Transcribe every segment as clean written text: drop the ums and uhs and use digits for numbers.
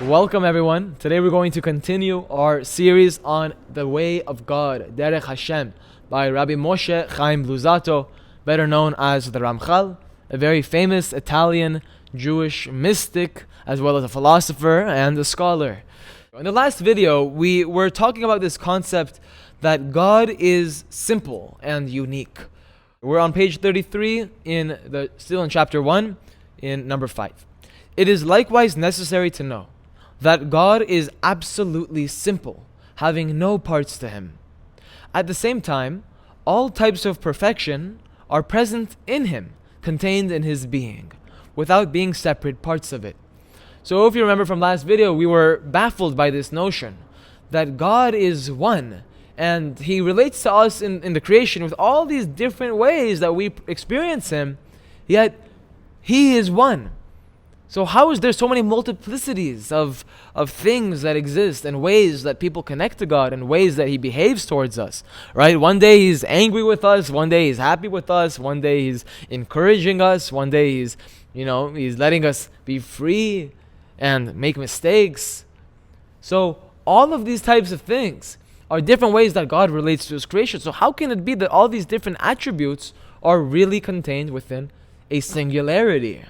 Welcome everyone. Today we're going to continue our series on the way of God, Derech Hashem, by Rabbi Moshe Chaim Luzzatto, better known as the Ramchal, a very famous Italian Jewish mystic, as well as a philosopher and a scholar. In the last video, we were talking about this concept that God is simple and unique. We're on page 33 still in chapter 1, in number 5. It is likewise necessary to know that God is absolutely simple, having no parts to him. At the same time, all types of perfection are present in him, contained in his being, without being separate parts of it. So if you remember from last video, we were baffled by this notion that God is one, and he relates to us in the creation with all these different ways that we experience him, yet he is one. So how is there so many multiplicities of things that exist and ways that people connect to God and ways that he behaves towards us, right? One day he's angry with us, one day he's happy with us, one day he's encouraging us, one day he's letting us be free and make mistakes. So all of these types of things are different ways that God relates to his creation. So how can it be that all these different attributes are really contained within a singularity?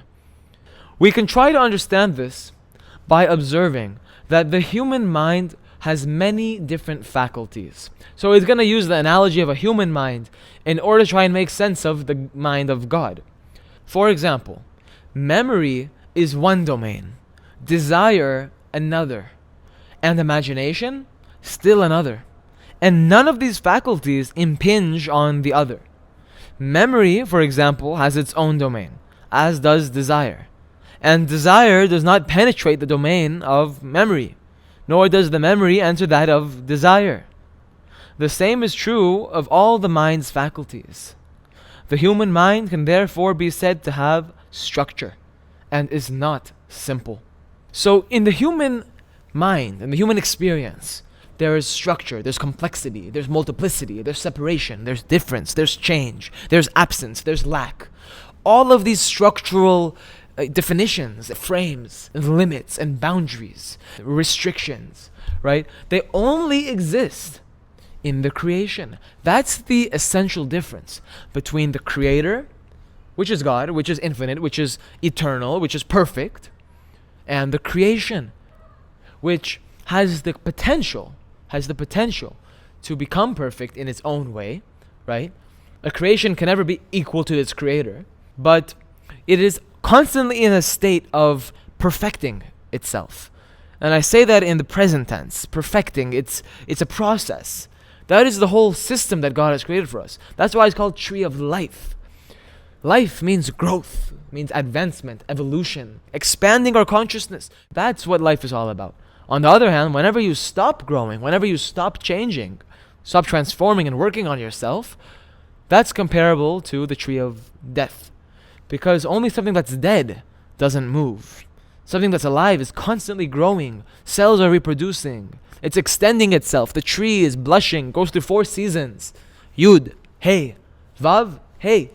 We can try to understand this by observing that the human mind has many different faculties. So he's going to use the analogy of a human mind in order to try and make sense of the mind of God. For example, memory is one domain, desire another, and imagination still another. And none of these faculties impinge on the other. Memory, for example, has its own domain, as does desire. And desire does not penetrate the domain of memory, nor does the memory enter that of desire. The same is true of all the mind's faculties. The human mind can therefore be said to have structure, and is not simple. So in the human mind, in the human experience, there is structure, there's complexity, there's multiplicity, there's separation, there's difference, there's change, there's absence, there's lack. All of these structural definitions, frames, and limits, and boundaries, restrictions, right? They only exist in the creation. That's the essential difference between the creator, which is God, which is infinite, which is eternal, which is perfect, and the creation, which has the potential to become perfect in its own way, right? A creation can never be equal to its creator, but it is constantly in a state of perfecting itself. And I say that in the present tense. Perfecting, it's a process. That is the whole system that God has created for us. That's why it's called tree of life. Life means growth, means advancement, evolution, expanding our consciousness. That's what life is all about. On the other hand, whenever you stop growing, whenever you stop changing, stop transforming and working on yourself, that's comparable to the tree of death. Because only something that's dead doesn't move. Something that's alive is constantly growing. Cells are reproducing. It's extending itself. The tree is blushing, goes through 4 seasons. Yud, Hey, Vav, Hey.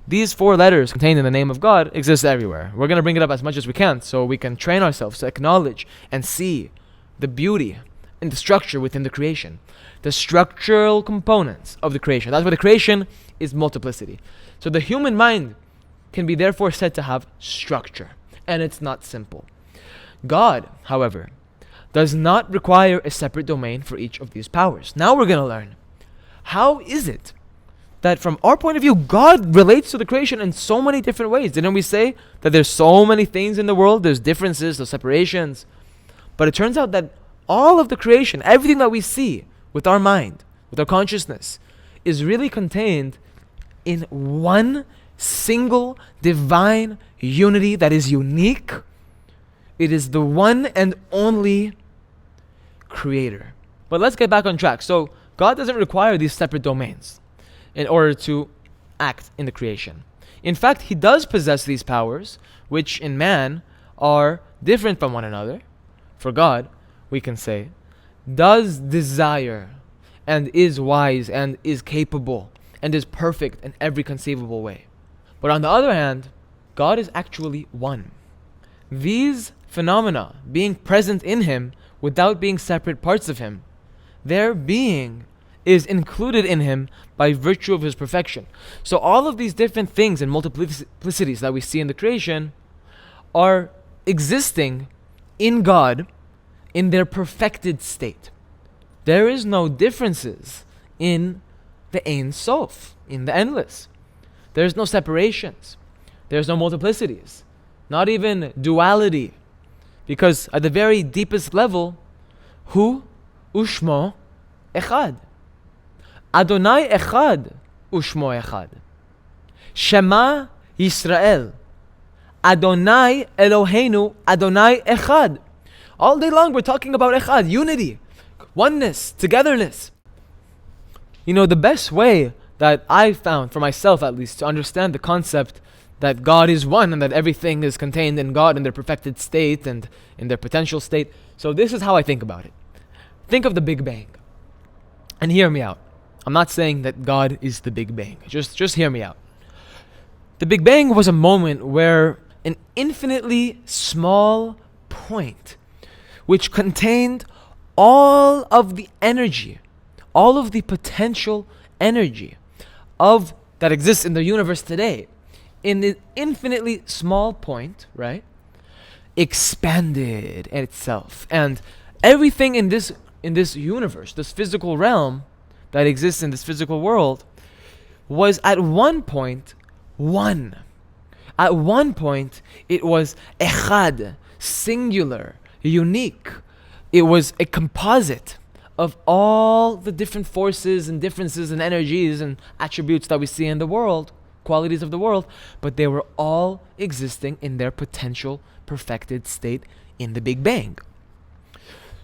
These 4 letters contained in the name of God exist everywhere. We're going to bring it up as much as we can so we can train ourselves to acknowledge and see the beauty and the structure within the creation. The structural components of the creation. That's why the creation is multiplicity. So the human mind can be therefore said to have structure, and it's not simple. God, however, does not require a separate domain for each of these powers. Now we're going to learn, how is it that from our point of view, God relates to the creation in so many different ways? Didn't we say that there's so many things in the world, there's differences, there's separations? But it turns out that all of the creation, everything that we see with our mind, with our consciousness, is really contained in one single divine unity that is unique. It is the one and only creator. But let's get back on track. So God doesn't require these separate domains in order to act in the creation. In fact, he does possess these powers, which in man are different from one another. For God, we can say, does desire and is wise and is capable and is perfect in every conceivable way. But on the other hand, God is actually one. These phenomena being present in him without being separate parts of him. Their being is included in him by virtue of his perfection. So all of these different things and multiplicities that we see in the creation are existing in God in their perfected state. There is no differences in the Ein Sof, in the endless. There's no separations. There's no multiplicities. Not even duality. Because at the very deepest level, Hu ushmo echad. Adonai echad ushmo echad. Shema Yisrael. Adonai Eloheinu Adonai echad. All day long we're talking about echad, unity, oneness, togetherness. You know, the best way that I found, for myself at least, to understand the concept that God is one and that everything is contained in God in their perfected state and in their potential state. So this is how I think about it. Think of the Big Bang. And hear me out. I'm not saying that God is the Big Bang. Just hear me out. The Big Bang was a moment where an infinitely small point, which contained all of the energy, all of the potential energy of that exists in the universe today, in the infinitely small point, right, expanded itself. And everything in this universe, this physical realm that exists in this physical world, was at one point one. At one point, it was echad, singular, unique. It was a composite of all the different forces and differences and energies and attributes that we see in the world, qualities of the world, but they were all existing in their potential perfected state in the Big Bang.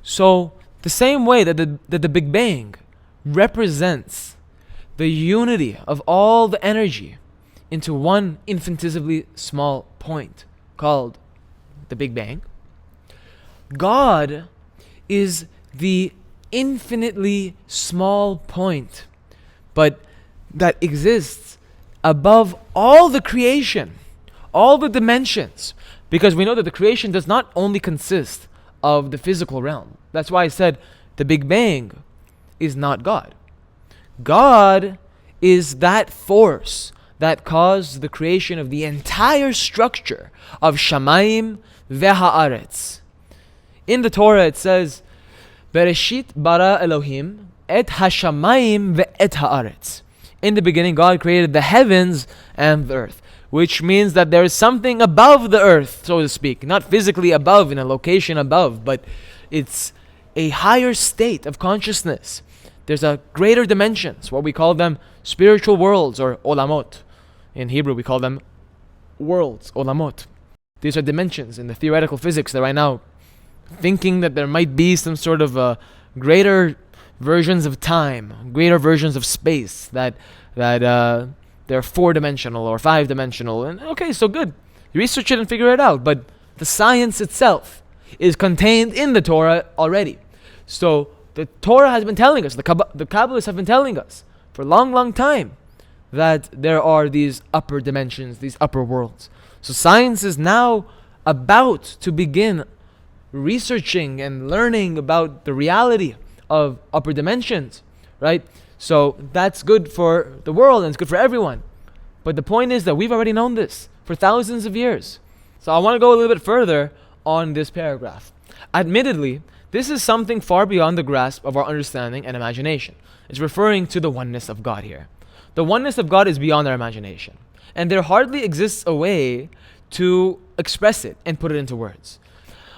So, the same way that the Big Bang represents the unity of all the energy into one infinitesimally small point called the Big Bang, God is the infinitely small point, but that exists above all the creation, all the dimensions, because we know that the creation does not only consist of the physical realm. That's why I said the Big Bang is not God. God is that force that caused the creation of the entire structure of Shamayim ve'ha'aretz. In the Torah it says, Bereshit bara Elohim et hashamayim ve'et ha'aretz. In the beginning God created the heavens and the earth, which means that there is something above the earth, so to speak. Not physically above, in a location above, but it's a higher state of consciousness. There's a greater dimensions, what we call them spiritual worlds, or olamot. In Hebrew we call them worlds, olamot. These are dimensions in the theoretical physics that right now thinking that there might be some sort of greater versions of time, greater versions of space, that they're 4-dimensional or 5-dimensional. And okay, so good. Research it and figure it out. But the science itself is contained in the Torah already. So the Torah has been telling us, the Kabbalists have been telling us for a long, long time that there are these upper dimensions, these upper worlds. So science is now about to begin researching and learning about the reality of upper dimensions, right? So that's good for the world and it's good for everyone. But the point is that we've already known this for thousands of years. So I want to go a little bit further on this paragraph. Admittedly, this is something far beyond the grasp of our understanding and imagination. It's referring to the oneness of God here. The oneness of God is beyond our imagination. And there hardly exists a way to express it and put it into words.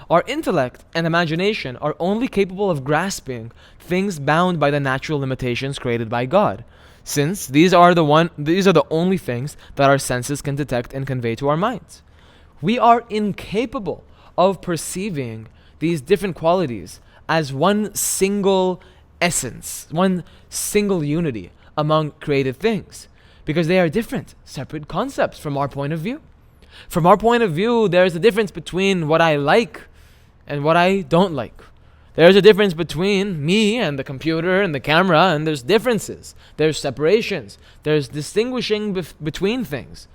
Our intellect and imagination are only capable of grasping things bound by the natural limitations created by God, since these are the only things that our senses can detect and convey to our minds. We are incapable of perceiving these different qualities as one single essence, one single unity among created things, because they are different, separate concepts from our point of view. From our point of view, there's a difference between what I like and what I don't like. There's a difference between me and the computer and the camera, and there's differences. There's separations. There's distinguishing between things.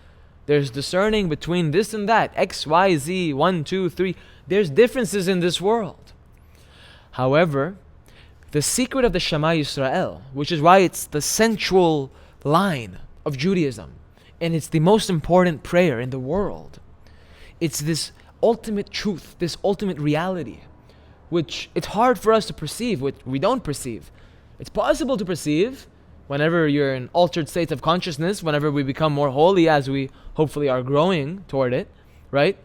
There's discerning between this and that. X, Y, Z, 1, 2, 3. There's differences in this world. However, the secret of the Shema Yisrael, which is why it's the central line of Judaism, and it's the most important prayer in the world. It's this ultimate truth, this ultimate reality, which it's hard for us to perceive, which we don't perceive. It's possible to perceive whenever you're in altered states of consciousness, whenever we become more holy as we hopefully are growing toward it, right?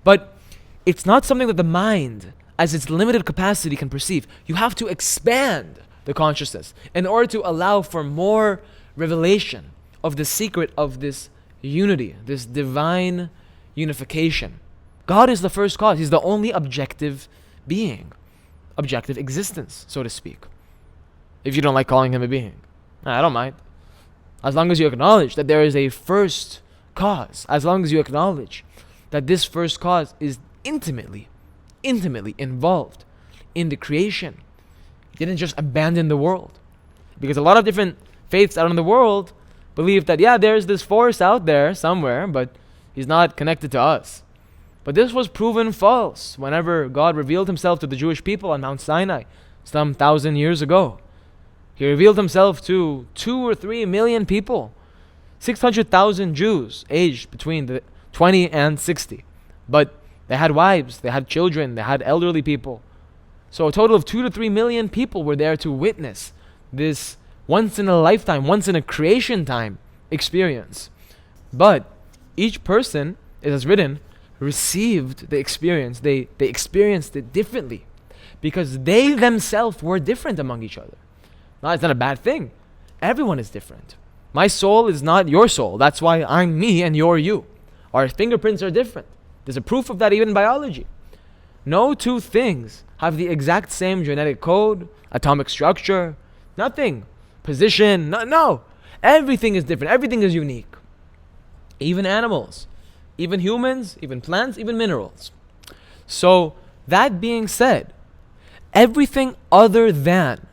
But it's not something that the mind, as its limited capacity, can perceive. You have to expand the consciousness in order to allow for more revelation of the secret of this unity, this divine unification. God is the first cause. He's the only objective being, objective existence, so to speak. If you don't like calling him a being, I don't mind. As long as you acknowledge that there is a first cause, as long as you acknowledge that this first cause is intimately involved in the creation. He didn't just abandon the world. Because a lot of different faiths out in the world believe that, there's this force out there somewhere, but he's not connected to us. But this was proven false whenever God revealed himself to the Jewish people on Mount Sinai some 1,000 years ago. He revealed himself to 2 or 3 million people, 600,000 Jews aged between the 20 and 60. But they had wives, they had children, they had elderly people. So a total of 2 to 3 million people were there to witness this once in a lifetime, once in a creation time experience. But each person, it is written, received the experience. They experienced it differently because they themselves were different among each other. No, it's not a bad thing. Everyone is different. My soul is not your soul. That's why I'm me and you're you. Our fingerprints are different. There's a proof of that even in biology. No two things have the exact same genetic code, atomic structure, nothing. Position, no. Everything is different. Everything is unique. Even animals, even humans, even plants, even minerals. So, that being said, everything other than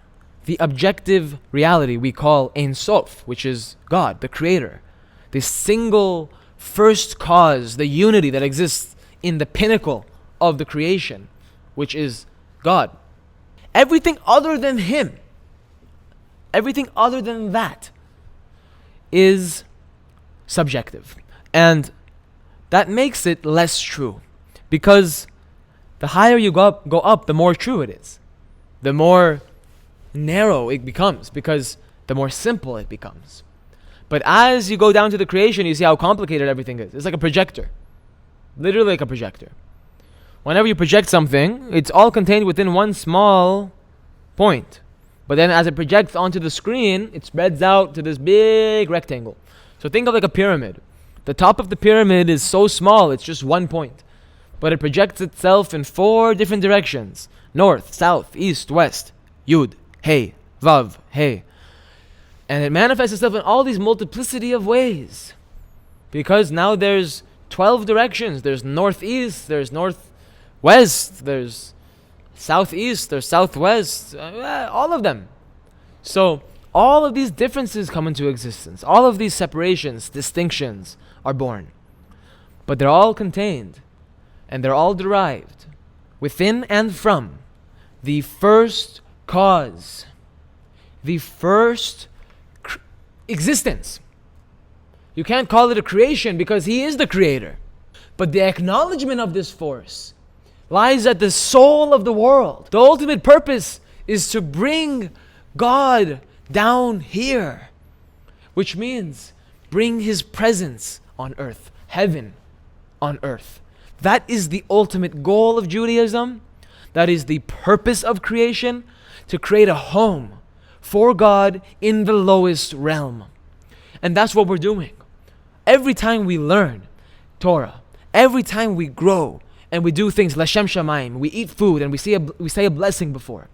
the objective reality we call Ein Sof, which is God, the Creator, the single first cause, the unity that exists in the pinnacle of the creation, which is God. Everything other than Him, everything other than that is subjective. And that makes it less true. Because the higher you go up, the more true it is. The more narrow it becomes, because the more simple it becomes. But as you go down to the creation, you see how complicated everything is. It's like a projector. Literally like a projector. Whenever you project something, it's all contained within one small point. But then as it projects onto the screen, it spreads out to this big rectangle. So think of like a pyramid. The top of the pyramid is so small, it's just one point. But it projects itself in 4 different directions. North, south, east, west. Yud, Hey, Vav, Hey. And it manifests itself in all these multiplicity of ways. Because now there's 12 directions. There's northeast, there's northwest, there's southeast, there's southwest, all of them. So all of these differences come into existence. All of these separations, distinctions are born. But they're all contained and they're all derived within and from the first cause, the first existence. You can't call it a creation because He is the creator. But the acknowledgement of this force lies at the soul of the world. The ultimate purpose is to bring God down here, which means bring His presence on earth, heaven on earth. That is the ultimate goal of Judaism. That is the purpose of creation, to create a home for God in the lowest realm. And that's what we're doing. Every time we learn Torah, every time we grow, and we do things L'Shem Shamayim, we eat food and we say a blessing before.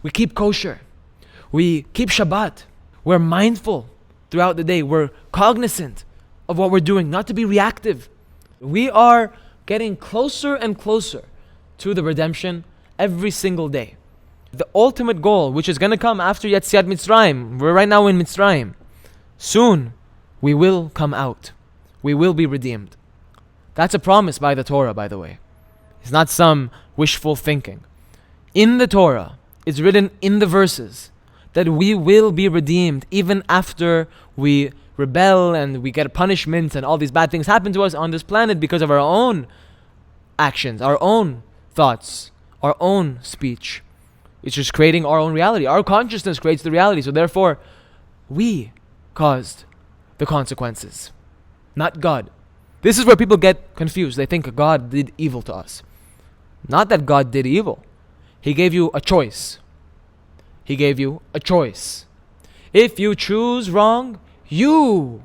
We keep kosher. We keep Shabbat. We're mindful throughout the day. We're cognizant of what we're doing, not to be reactive. We are getting closer and closer to the redemption every single day. The ultimate goal, which is going to come after Yetziat Mitzrayim. We're right now in Mitzrayim. Soon, we will come out. we will be redeemed. That's a promise by the Torah, by the way. It's not some wishful thinking. In the Torah, it's written in the verses that we will be redeemed even after we rebel and we get punishment and all these bad things happen to us on this planet because of our own actions, our own thoughts, our own speech. It's just creating our own reality. Our consciousness creates the reality. So therefore, we caused the consequences, not God. This is where people get confused. They think God did evil to us. Not that God did evil. He gave you a choice. He gave you a choice. If you choose wrong, you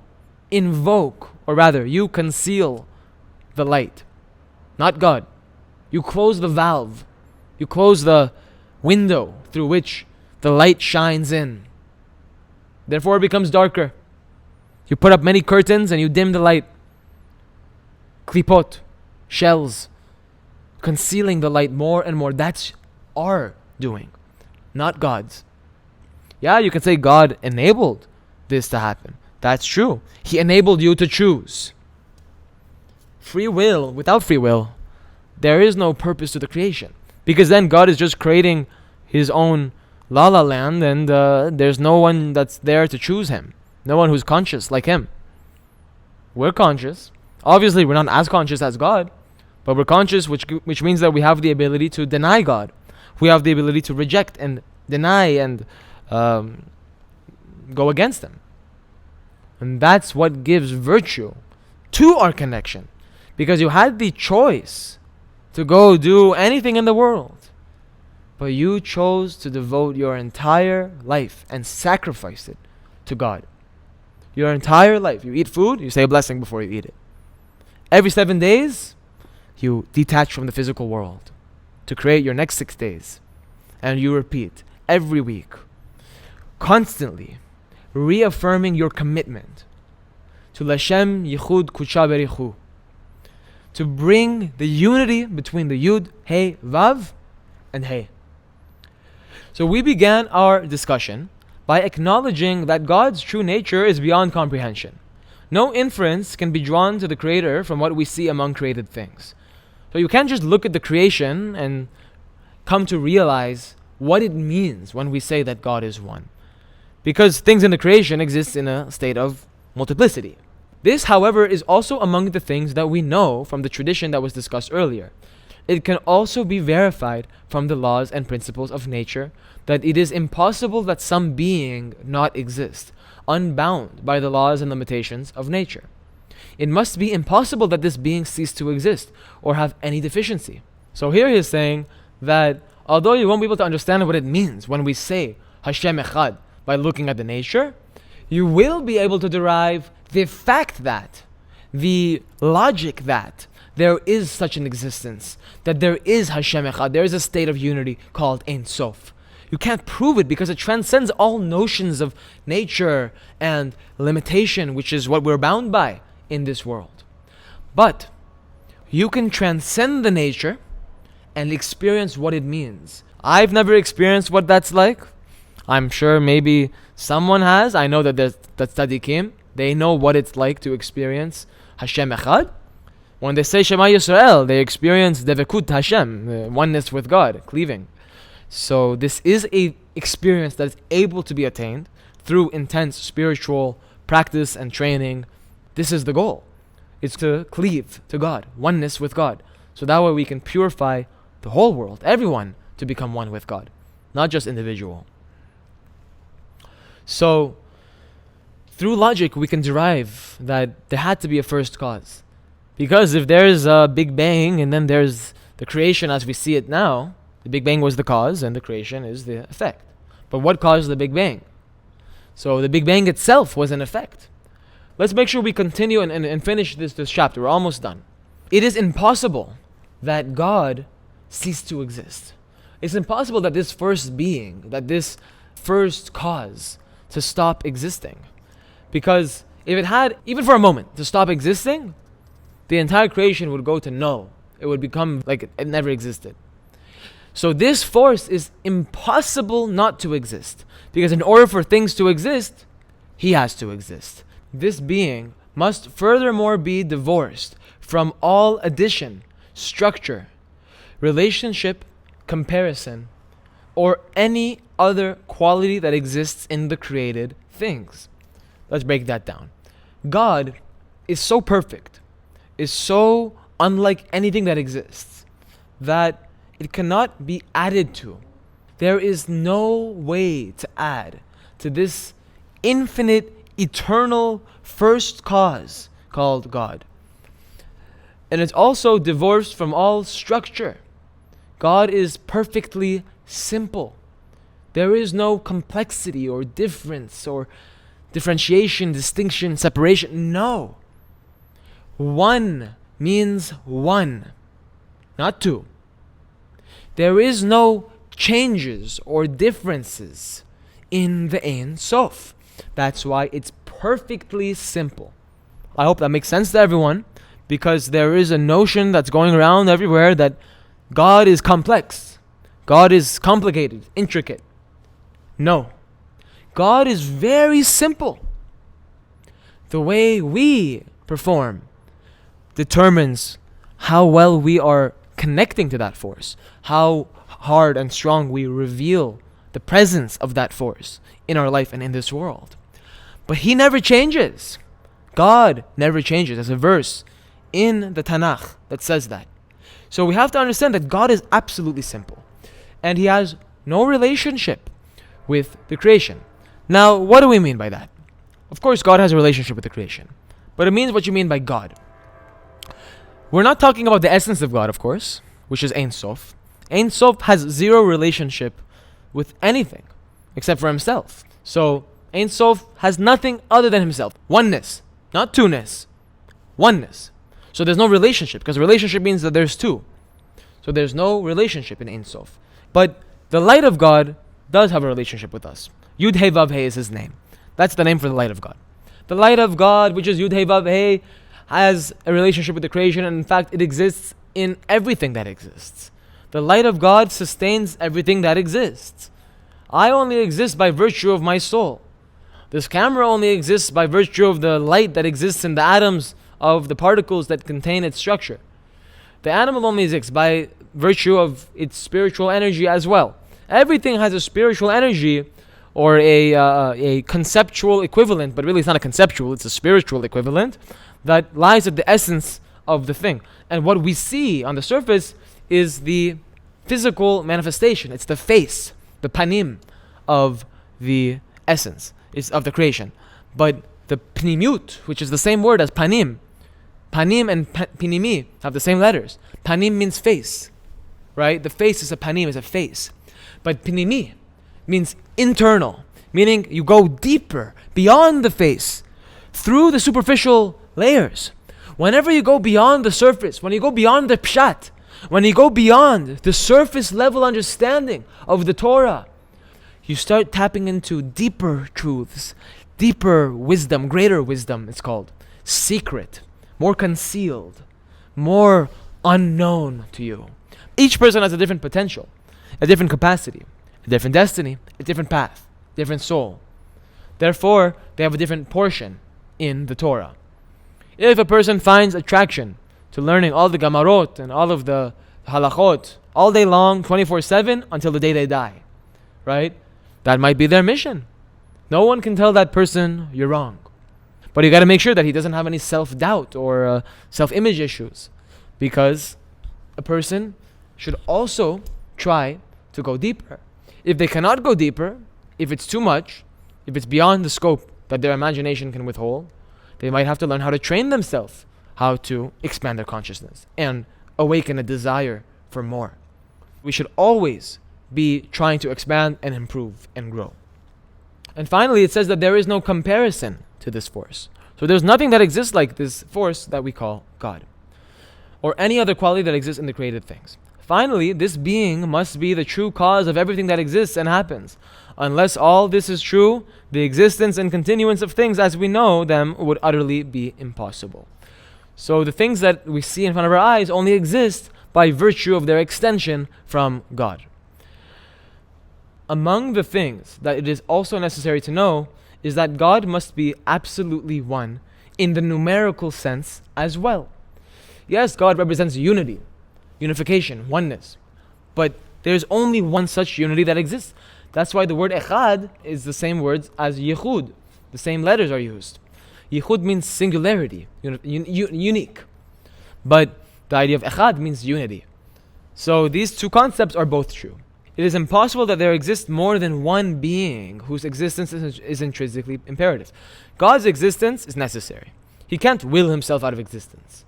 invoke, or rather, you conceal the light, not God. You close the valve. You close the window through which the light shines in. Therefore, it becomes darker. You put up many curtains and you dim the light. Klipot, shells, concealing the light more and more. That's our doing, not God's. Yeah, you can say God enabled this to happen. That's true. He enabled you to choose. Free will, without free will, there is no purpose to the creation. Because then God is just creating his own la-la land and there's no one that's there to choose him. No one who's conscious like him. We're conscious. Obviously, we're not as conscious as God, but we're conscious, which means that we have the ability to deny God. We have the ability to reject and deny and go against him. And that's what gives virtue to our connection. Because you had the choice to go do anything in the world, but you chose to devote your entire life and sacrifice it to God. Your entire life. You eat food, you say a blessing before you eat it. Every 7 days, you detach from the physical world to create your next 6 days. And you repeat every week, constantly reaffirming your commitment to Lashem Yichud Kucha Berichu, to bring the unity between the Yud, Hey, Vav, and Hey. So we began our discussion by acknowledging that God's true nature is beyond comprehension. No inference can be drawn to the Creator from what we see among created things. So you can't just look at the creation and come to realize what it means when we say that God is one. Because things in the creation exist in a state of multiplicity. This, however, is also among the things that we know from the tradition that was discussed earlier. It can also be verified from the laws and principles of nature that it is impossible that some being not exist, unbound by the laws and limitations of nature. It must be impossible that this being cease to exist or have any deficiency. So here he is saying that although you won't be able to understand what it means when we say Hashem Echad by looking at the nature, you will be able to derive the fact that, the logic that there is such an existence, that there is Hashem Echad, there is a state of unity called Ein Sof. You can't prove it because it transcends all notions of nature and limitation, which is what we're bound by in this world. But you can transcend the nature and experience what it means. I've never experienced what that's like. I'm sure maybe someone has. I know that there's tzaddikim. They know what it's like to experience Hashem Echad. When they say Shema Yisrael, they experience Devekut Hashem, oneness with God, cleaving. So this is a experience that is able to be attained through intense spiritual practice and training. This is the goal. It's to cleave to God, oneness with God. So that way we can purify the whole world, everyone, to become one with God, not just individual. So through logic, we can derive that there had to be a first cause. Because if there's a Big Bang and then there's the creation as we see it now, the Big Bang was the cause and the creation is the effect. But what caused the Big Bang? So the Big Bang itself was an effect. Let's make sure we continue and finish this chapter. We're almost done. It is impossible that God ceased to exist. It's impossible that this first being, that this first cause to stop existing. Because if it had, even for a moment, to stop existing, the entire creation would go to null. It would become like it never existed. So this force is impossible not to exist. Because in order for things to exist, he has to exist. This being must furthermore be divorced from all addition, structure, relationship, comparison, or any other quality that exists in the created things. Let's break that down. God is so perfect, is so unlike anything that exists, that it cannot be added to. There is no way to add to this infinite, eternal first cause called God. And it's also divorced from all structure. God is perfectly simple. There is no complexity or difference or differentiation, distinction, separation. No. One means one, not two. There is no changes or differences in the Ein Sof. That's why it's perfectly simple. I hope that makes sense to everyone, because there is a notion that's going around everywhere that God is complex. God is complicated, intricate. No. God is very simple. The way we perform determines how well we are connecting to that force, how hard and strong we reveal the presence of that force in our life and in this world. But He never changes. God never changes. There's a verse in the Tanakh that says that. So we have to understand that God is absolutely simple, and He has no relationship with the creation. Now, what do we mean by that? Of course, God has a relationship with the creation, but it means what you mean by God. We're not talking about the essence of God, of course, which is Ein Sof. Ein Sof has zero relationship with anything except for Himself. So Ein Sof has nothing other than Himself. Oneness, not two-ness. Oneness. So there's no relationship, because relationship means that there's two. So there's no relationship in Ein Sof. But the light of God does have a relationship with us. Yud Hey Vav Hey is His name. That's the name for the light of God. The light of God, which is Yud Hey Vav Hey, has a relationship with the creation, and in fact it exists in everything that exists. The light of God sustains everything that exists. I only exist by virtue of my soul. This camera only exists by virtue of the light that exists in the atoms of the particles that contain its structure. The animal only exists by virtue of its spiritual energy as well. Everything has a spiritual energy, or a conceptual equivalent, but really it's not a conceptual, it's a spiritual equivalent that lies at the essence of the thing. And what we see on the surface is the physical manifestation. It's the face, the panim of the essence, is of the creation. But the pnimiut, which is the same word as panim and pinimi have the same letters. Panim means face, right? The face is a panim, is a face. But pinimi means internal, meaning you go deeper, beyond the face, through the superficial layers. Whenever you go beyond the surface, when you go beyond the pshat, when you go beyond the surface level understanding of the Torah, you start tapping into deeper truths, deeper wisdom, greater wisdom, it's called. Secret, more concealed, more unknown to you. Each person has a different potential, a different capacity, a different destiny, a different path, different soul. Therefore, they have a different portion in the Torah. If a person finds attraction to learning all the gamarot and all of the halachot all day long, 24/7, until the day they die, right? That might be their mission. No one can tell that person, you're wrong. But you got to make sure that he doesn't have any self-doubt or self-image issues, because a person should also try to go deeper. If they cannot go deeper, if it's too much, if it's beyond the scope that their imagination can withhold, they might have to learn how to train themselves, how to expand their consciousness and awaken a desire for more. We should always be trying to expand and improve and grow. And finally, it says that there is no comparison to this force. So there's nothing that exists like this force that we call God, or any other quality that exists in the created things. Finally, this being must be the true cause of everything that exists and happens. Unless all this is true, the existence and continuance of things as we know them would utterly be impossible. So the things that we see in front of our eyes only exist by virtue of their extension from God. Among the things that it is also necessary to know is that God must be absolutely one in the numerical sense as well. Yes, God represents unity, unification, oneness, but there's only one such unity that exists. That's why the word echad is the same words as yichud. The same letters are used. Yichud means singularity, unique. But the idea of echad means unity. So these two concepts are both true. It is impossible that there exists more than one being whose existence is intrinsically imperative. God's existence is necessary. He can't will himself out of existence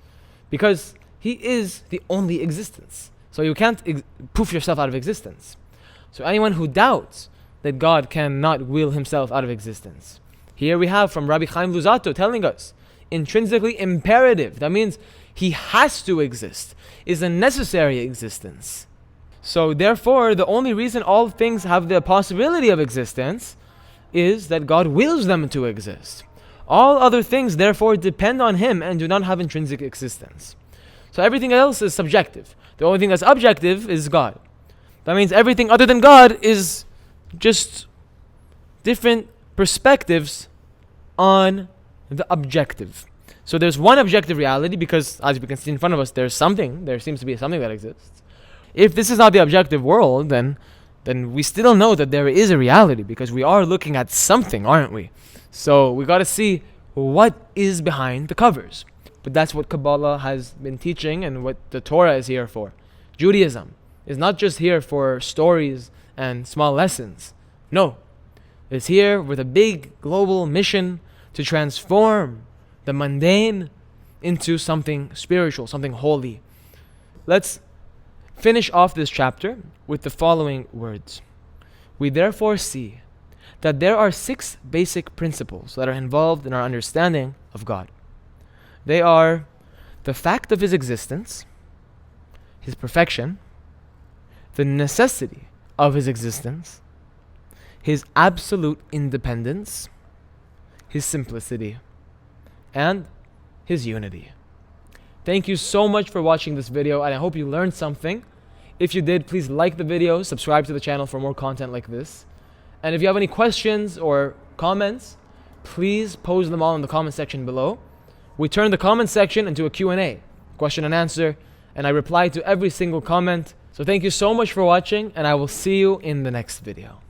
because he is the only existence. So you can't poof yourself out of existence. So anyone who doubts that God cannot will himself out of existence, here we have from Rabbi Chaim Luzzatto telling us, intrinsically imperative. That means he has to exist, is a necessary existence. So therefore, the only reason all things have the possibility of existence is that God wills them to exist. All other things therefore depend on him and do not have intrinsic existence. So everything else is subjective. The only thing that's objective is God. That means everything other than God is just different perspectives on the objective. So there's one objective reality because, as we can see in front of us, there seems to be something that exists. If this is not the objective world, then we still know that there is a reality because we are looking at something, aren't we? So we got to see what is behind the covers. But that's what Kabbalah has been teaching and what the Torah is here for. Judaism is not just here for stories and small lessons. No, it's here with a big global mission to transform the mundane into something spiritual, something holy. Let's finish off this chapter with the following words. We therefore see that there are 6 basic principles that are involved in our understanding of God. They are the fact of his existence, his perfection, the necessity of his existence, his absolute independence, his simplicity, and his unity. Thank you so much for watching this video, and I hope you learned something. If you did, please like the video, subscribe to the channel for more content like this. And if you have any questions or comments, please post them all in the comment section below. We turn the comment section into a Q&A, question and answer, and I reply to every single comment. So thank you so much for watching, and I will see you in the next video.